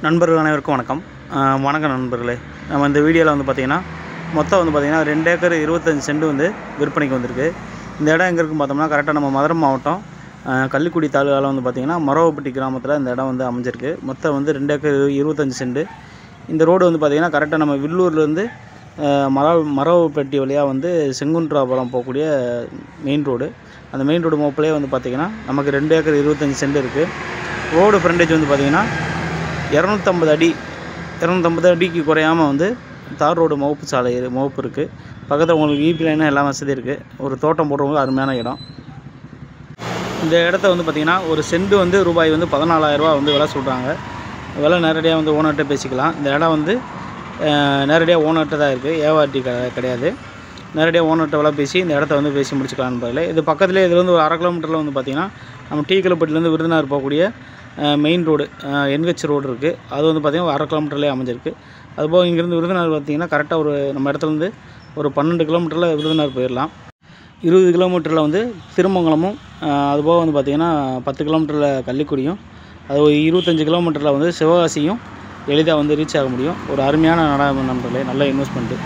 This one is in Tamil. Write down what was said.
நண்பர்கள் அனைவருக்கும் வணக்கம். நண்பர்களே, நம்ம இந்த வீடியோவில் வந்து பார்த்திங்கன்னா மொத்தம் வந்து பார்த்திங்கன்னா 2 ஏக்கர் 25 சென்ட் வந்து விற்பனைக்கு வந்திருக்கு. இந்த இடம் எங்கே இருக்குன்னு பார்த்தோம்னா கரெக்டாக நம்ம மதுரை மாவட்டம் கள்ளிக்குடி தாலுகாவில் வந்து பார்த்திங்கன்னா மரவப்பட்டி கிராமத்தில் இந்த இடம் வந்து அமைஞ்சிருக்கு. மொத்தம் வந்து 2 ஏக்கர் 25 சென்ட். இந்த ரோடு வந்து பார்த்திங்கன்னா கரெக்டாக நம்ம வில்லூர்லேருந்து மரவப்பட்டி வழியாக வந்து செங்குன்றாபுரம் போகக்கூடிய மெயின் ரோடு. அந்த மெயின் ரோடு மோப்பிலே வந்து பார்த்திங்கன்னா நமக்கு 2 ஏக்கர் 25 சென்ட் இருக்குது. ரோடு ஃப்ரண்டேஜ் வந்து பார்த்திங்கன்னா 250 அடிக்கு குறையாமல் வந்து தார் ரோடு முகப்பு இருக்குது. பக்கத்தில் உங்களுக்கு ஈபி லைனும் எல்லா வசதி இருக்குது. ஒரு தோட்டம் போடுறவங்க அருமையான இடம். இந்த இடத்த வந்து பார்த்திங்கன்னா ஒரு சென்ட் வந்து ரூபாய் வந்து 14,000 வந்து விலை சொல்கிறாங்க. விலை நேரடியாக வந்து ஓனர்கிட்ட பேசிக்கலாம். இந்த இடம் வந்து நேரடியாக ஓனர்கிட்ட தான் இருக்குது, ஏவார்டி கிடையாது. நேரடியாக ஓனர்கிட்ட விலை பேசி இந்த இடத்த வந்து பேசி முடிச்சுக்கலான்னு பதில். இது பக்கத்துலேயே இதில் வந்து ஒரு 1/2 கிலோமீட்டரில் வந்து பார்த்திங்கன்னா நம்ம டீக்கலப்பட்டிலேருந்து விருதுநகர் போகக்கூடிய மெயின் ரோடு என்ஹெச் ரோடு இருக்குது. அது வந்து பார்த்திங்கன்னா 1/2 கிலோமீட்டர்லேயே அமைஞ்சிருக்கு. அதுபோக இங்கேருந்து விருதுநகர் பார்த்திங்கன்னா கரெக்டாக ஒரு நம்ம இடத்துலேருந்து ஒரு 12 கிலோமீட்டரில் விருதுநகர் போயிடலாம். 20 கிலோமீட்டரில் வந்து திருமங்கலமும், அதுபோக வந்து பார்த்திங்கன்னா 10 கிலோமீட்டரில் கள்ளிக்குடியும், அது ஒரு 25 கிலோமீட்டரில் வந்து சிவகாசியும் எளிதாக வந்து ரீச் ஆக முடியும். ஒரு அருமையான நண்பர்களே, நல்ல இன்வெஸ்ட்மெண்ட்டு.